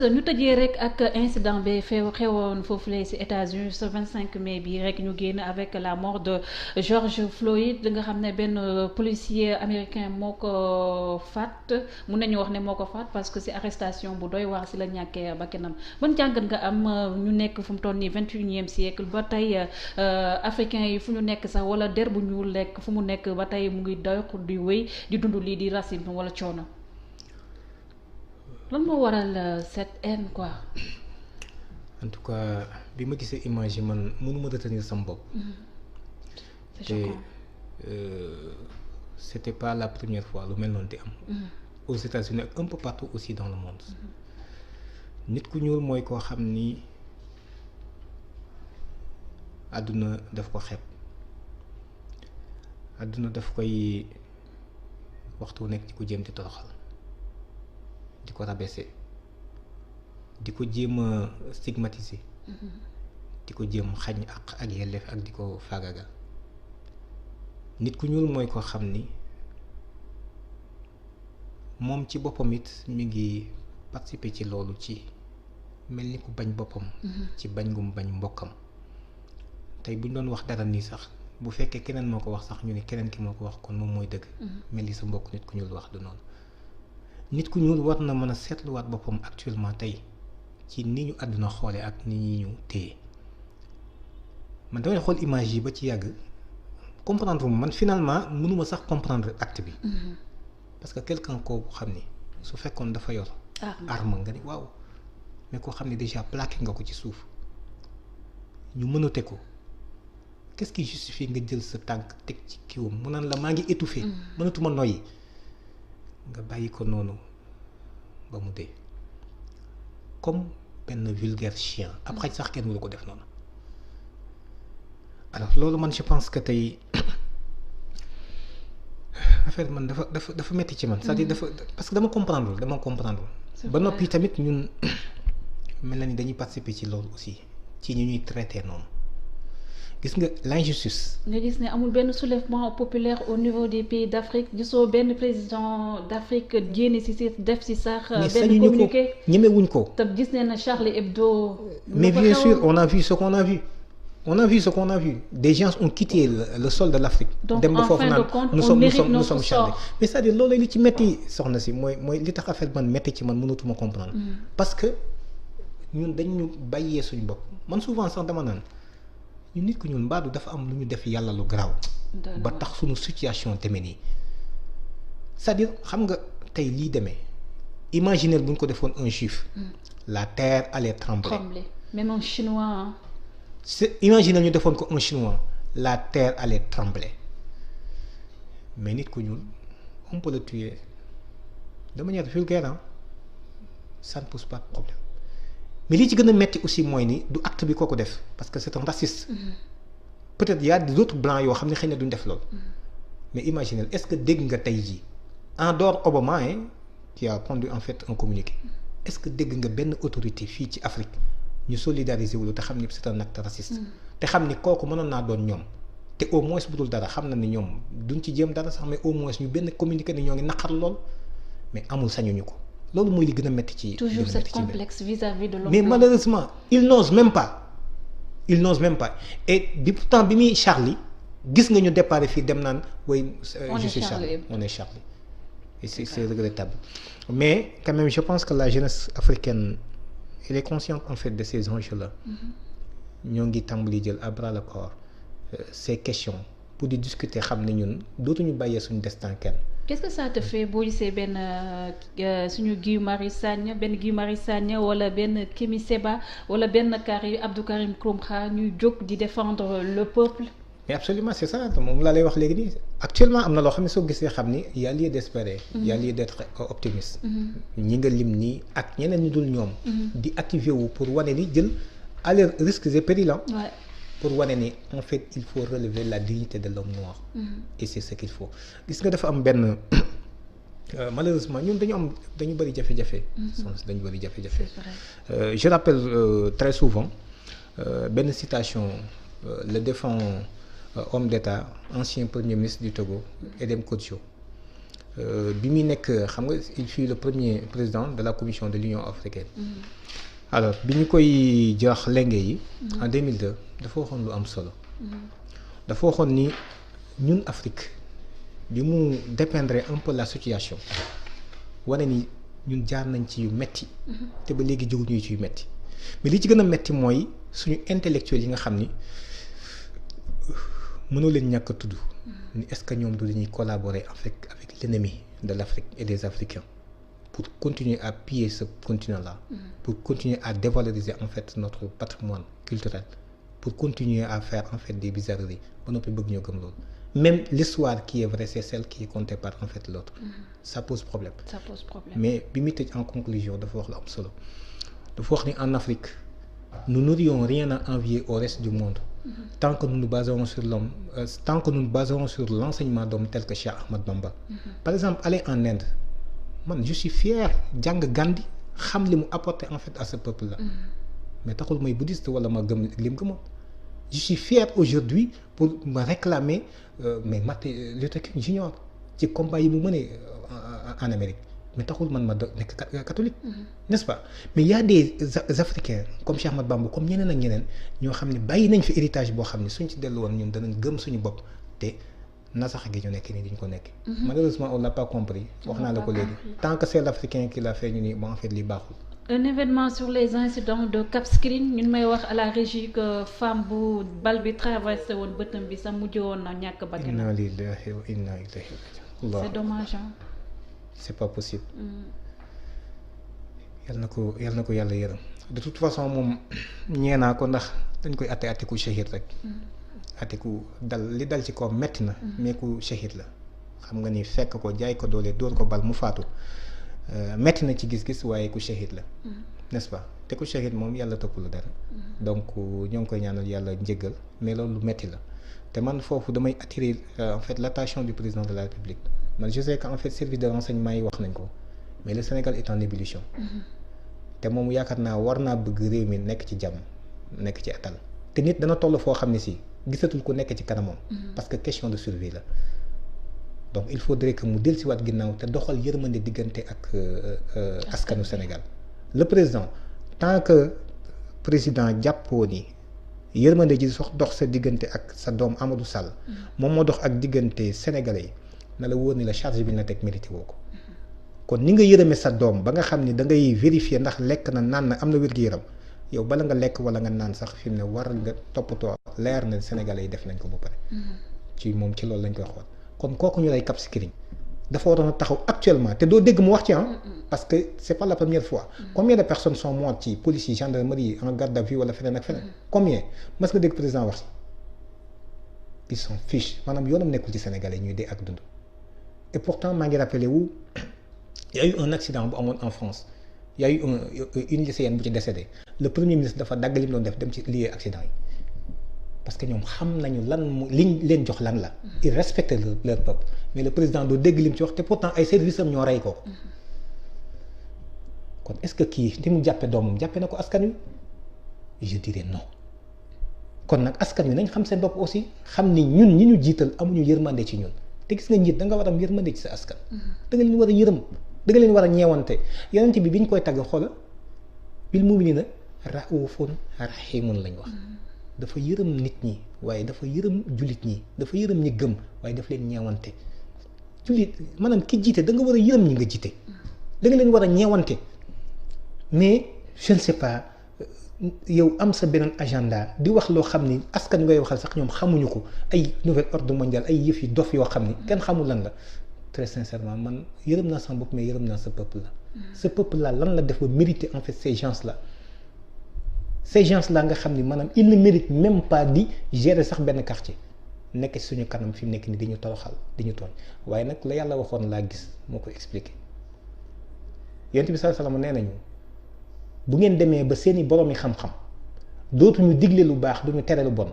ñu tëjee rek ak incident bi xewoon foofu ci États-Unis ce 25 mai bi rek ñu génn avec la mort de George Floyd nga xam ne benn policier américain moo ko faat mun nañu wax ne moo ko faat parce que ci arrestation bu doy waar ci la ñàkkee bakkanam ban jàngat nga am ñu nekk fu mu toll nii 21e siècle ba tey africain yi fu ñu nekk sax wala der bu ñuul lekk fu mu nekk ba tey mu ngi doy di wéy di dund lii di racisme wala coono. lan moo waral cette haine quoi. en tout cas bi ma gisee image yi man mënuma retenir sama bopp. te c'était pas la première fois lu mel noonu di am. aux États-Unis ak un peu partout aussi dans le monde. nit ku ñuul mooy koo xam ni àdduna daf ko xeeb àdduna daf koy waxtu nekk di ko jéem di toroxal. di ko rabaisser di ko jéem a stigmatiser. di ko jéem xañ ak yelleef ak di ko faagagal nit ku ñuul mooy koo xam ni moom ci boppam it mi ngi participer ci loolu ci mel ni ku bañ boppam. ci bañ gu mu bañ mbokkam tey bu ñu doon wax dara nii sax bu fekkee keneen moo ko wax sax ñu ne keneen ki moo ko wax kon moom mooy dëgg. mel ni sa mbokk nit ku ñuul wax du noonu. nit ku ñuul war na mën a seetluwaat boppam actuellement tey ci ni ñu àdduna xoole ak ni ñu téye man damay xool image yi ba ci yàgg comprendre man finalement mënuma sax comprendre acte bi. parce que quelqu'un koo xam ni su fekkoon dafa yor. arme nga ni waaw mais koo xam ne déjà plaqué nga ko ci suuf ñu mënate ko qu'est-ce qui justifie nga jël sa tànk teg ci kiwam mu naan la maa ngi étouffé. mënatuma noyyi. nga bàyyi ko noonu ba mu dee comme benn vulgaire chien ab xaj sax kenn waru ko def noonu alors loolu man je pense que tey affaire man dafa metti ci man c'est-à-dire dafa parce que dama comprendre ba noppi tamit ñun mel na ni dañuy participer ci loolu aussi ci ñu ñuy traité noonu gis nga l'injustice. nga gis ne amul benn soulèvement populaire au niveau des pays d'Afrique gisoo benn président d'Afrique génne ci def ci sax. benn communiqué ñemewuñ ko. te gis ne na Charlie Hebdo. mais bien sûr on a vu ce qu'on a vu. des gens ont quitté le sol de l'Afrique. donc en fin de compte on mérite notre sort. mais c'est-à-dire loolu li ci metti soxna si mooy li tax affaire man metti ci man mënatuma comprendre. parce que ñun dañu bàyyee suñu bopp man souvent sax dama naan. ñu nit ku ñun mbaadu dafa am lu ñu def yàlla lu garaaw ba tax suñu situation demee nii c'est-à-dire xam nga tey lii demee imaginer bu ñu ko defoon un juif la terre allait trembler. même un chinois. imaginer ñu defoon ko un chinois la terre allait trembler mais nit ku ñuul on peut le tuer de manière vulgaire ça ne pose pas de problème. mais li ci gën a metti aussi mooy ni du acte bi kooku def parce que c'est un raciste. peut-être y a d'autres blancs yoo xam ne xëy na duñ def loolu. mais imaginez est-ce que dégg nga tey jii en dehors Obama qui a pondu en fait un communiqué est-ce que dégg nga benn autorité fii ci Afrique ñu solidariser wulu te xam ni c'est un acte raciste. te xam ni kooku mënoon naa doon ñoom te au moins bu dul dara xam na ni ñoom duñ ci jéem dara sax mais au moins ñu benn communiqué ni ñoo ngi naqar lool mais amul sañuñu ko. loolu mooy li gën a métti ci. toujours ce complexe vis-à-vis de l'homme. mais malheureusement il n'ose même pas et pourtant bi muy Charlie gis nga ñu départ fii dem naan way je suis Charlie on est Charlie et c'est regrettable mais quand même je pense que la jeunesse africaine elle est consciente en fait de ces enjeux-là. ñoo ngi tàmbali jël à bras le corps ces questions pour di discuter xam ne ñun dootuñu bàyyee suñu destin kenn. qu'est-ce que ça te fait boo gisee benn suñu Guy Marius Sagna wala benn Kémi Séba wala benn Abdou Karim Xrum Xax ñuy jóg di défendre le peuple. mais absolument c'est ça moom laa lay wax léegi nii actuellement am na loo xam ne soo gisee xam ni y a lieu d'espérer. y a lieu d'être optimiste. ñi nga lim nii ak ñeneen ñu dul ñoom. di activer wu pour wane ni jël à leurs risques et périls. pour wane ni en fait il faut relever la dignité de l'homme noir. et c'est ce qu'il faut gis nga dafa am benn malheureusement ñun dañu bëri jafe-jafe. dañu bëri jafe-jafe. je rappelle très souvent benn citation le défunt homme d'État ancien premier ministre du Togo Edem Kodjo bi muy nekk xam nga il fut le premier président de la commission de l'Union africaine. alors bi ñu koy jox lenge yi. en 2002 dafa waxoon lu am solo. dafa waxoon ni ñun Afrique bi mu dépeindre un peu la situation wane ni ñun jaar nañ ci yu metti te ba léegi jóguñu ci yu metti mais li ci gën a metti mooy suñu intellectuels yi nga xam ni mënoo leen ñàkk a tudd ni est-ce que ñoom du dañuy collaborer avec l'ennemi de l'Afrique et des Africains pour continuer à piller ce continent-là, pour continuer à dévaloriser en fait notre patrimoine culturel, pour continuer à faire en fait des bizarreries ba noppi bëgg ñoo gëm loolu. Même l'histoire qui est vraie, c'est celle qui est contée par en fait l'autre. Ça pose problème. Mais bi muy tëj en conclusion dafa wax lu am solo dafa wax ni en Afrique nous n'aurions rien à envier au reste du monde tant que nous nous basons sur l'homme, tant que nous nous basons sur l'enseignement d'hommes tels que Cheikh Ahmad Bamba. Par exemple, aller en Inde, man je suis fier jàng Gandhi xam li mu apporté en fait à ce peuple-là. Mais taxul may bouddhiste wala ma gëm li mu gëmoon. Je suis fier aujourd'hui pour me réclamer Martin Luther King Junior ci combat yi mu mënee en Amérique mais taxul man ma nekk catholique, n'est-ce pas? Mais il y a des Africains comme Cheikh Ahmad Bamba comme ñeneen ak ñeneen ñoo xam ne bàyyi nañ fi héritage boo xam ne suñ ci dellu woon ñun danañ gëm suñu bopp te nasax gi ñu nekk nii duñ ko nekk. Malheureusement on l'a pas compris. wax naa la ko léegi tant que c'est l'Africain qui l'a fait ñu ni bon en fait lii baaxul. Un événement sur les incidents de Cap Skirring ñun may wax à la régie que femme bu bal bi traversé woon bëtam bi sax mujj woon na ñàkk bakkanam. Inna lillahi wa inna ilayhi raji'un. C'est dommage hein. C'est pas possible. yal na ko yàlla yërëm de toute façon moom ñeenaa ko ndax dañ koy atte ku shahid rek. atte ku li dal ci kaw metti na. mais ku shahid la xam nga ni fekk ko jaay ko doole dóor ko bal mu faatu. metti na ci gis-gis waaye ku shahid la n'est-ce pas te ku shahid moom yàlla toppul dara donc ñoo ngi koy ñaanal yàlla njëggal mais loolu lu metti la te man foofu damay attirer en fait l'attention du président de la République man je sais que en fait service de renseignement yi wax nañ ko mais le Sénégal est en ébullition te moom yaakaar naa war naa bëgg réew mi nekk ci jàmm nekk ci atal te nit dana toll foo xam ne si gisatul ku nekk ci kanamam parce que question de survie la donc il faudrait que mu dellusiwaat ginnaaw te doxal yërmande diggante ak askanu Sénégal le président tant que président jàppoo ni yërmande ji dox sa diggante ak sa doom Amadou Sall moom moo dox ak diggante sénégalais yi na la wóor ni la charge bi na teg mérité woo ko kon ni nga yërëme sa doom ba nga xam ni da ngay vérifier ndax lekk na naan na am na wér-gu-yaram yow bala nga lekk wala nga naan sax fi mu ne war nga toppatoo leer na sénégalais yi def nañ ko ba pare ci moom ci loolu lañ koy xool kon kooku ñu lay Cap Skirring dafa waroon a taxaw actuellement te doo dégg mu wax ci parce que c'est pas la première fois. Combien de personnes sont mortes ci police yi gendarmerie en garde à vue wala feneen ak feneen combien mas nga dégg président wax ci ils s'en fichent maanaam yoonam nekkul ci Sénégalais ñuy dee ak dund et pourtant maa ngi rappelé wu il y a eu un accident bu amoon en France il y a eu une lycéenne bu ci décédé le premier ministre dafa dagg li mu doon def dem ci lié accident yi parce que ñoom xam nañu lan liñ leen jox lan la. ils respectent leur peuple mais le président doo dégg lim ci wax te pourtant ay services am ñoo rey ko. kon est-ce que kii ni mu jàppe doomam jàppe na ko askan wi je dirais non kon nag askan wi nañ xam seen bopp aussi xam ni ñun ñi ñu jiital amuñu yërmande ci ñun te gis nga njiit da nga war a am yërmande ci sa askan. da nga leen war a yërëm da nga leen war a ñeewante yonent bi ñu koy tagg xoola bil mu'minina ra'ufun rahimun lañ wax. dafa yërëm nit ñi waaye dafa yërëm jullit ñi dafa yërëm ñi gëm waaye daf leen ñeewante jullit maanaam ki jiite da nga war a yërëm ñi nga jiite da nga leen war a ñeewante mais je ne sais pas yow am sa beneen agenda di wax loo xam ni askan ngay waxal sax ñoom xamuñu ko ay nouvel ordre mondial ay yëf yi dof yoo xam ni kenn xamul lan la très sincèrement man yërëm naa sama bopp mais yërëm naa ce peuple là ce peuple là lan la def ba mériter en fait ces gens là nga xam ni maanaam il ne mérite même pas di gérer sax benn quartier nekk suñu kanam fi mu nekk ni di ñu toroxal di ñu tooñ waaye nag la yàlla waxoon laa gis moo ko expliqué yonent bi sallallahu alayhi wasallam nee nañu bu ngeen demee ba seeni boroomi xam-xam dootuñu digle lu baax duñu tere lu bon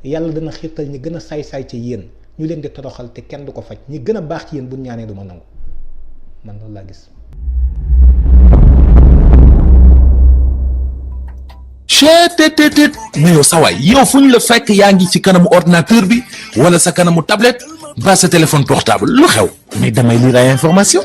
yàlla dana xiirtal ñi gën a saay-saay ci yéen ñu leen di toroxal te kenn du ko faj ñi gën a baax ci yéen bu ñaanee du ma nangu man loolu laa gis. cheetetetet mais yow sawaay yow fu ñu la fekk yaa ngi ci kanamu ordinateur bi wala sa kanamu tablette ba sa téléphone portable lu xew mais damay lire ay information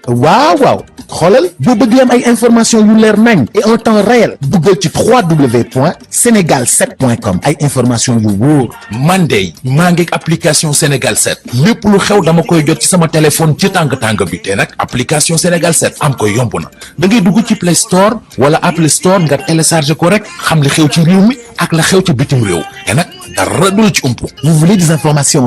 waaw xoolal boo bëgg am ay information yu leer nañ et en temps réel duggal ci www.senegal7.com ay information yu wóor man de maa ngi application Sénégal 7 lépp lu xew dama koy jot ci sama téléphone ci tàng bi te nag application Sénégal 7 am ko yomb na da ngay dugg ci Play Store wala Apple Store nga télécharger ko rek xam li xew ci réew mi ak la xew ci bitim réew te nag dara du la ci umpu. Vous voulez des informations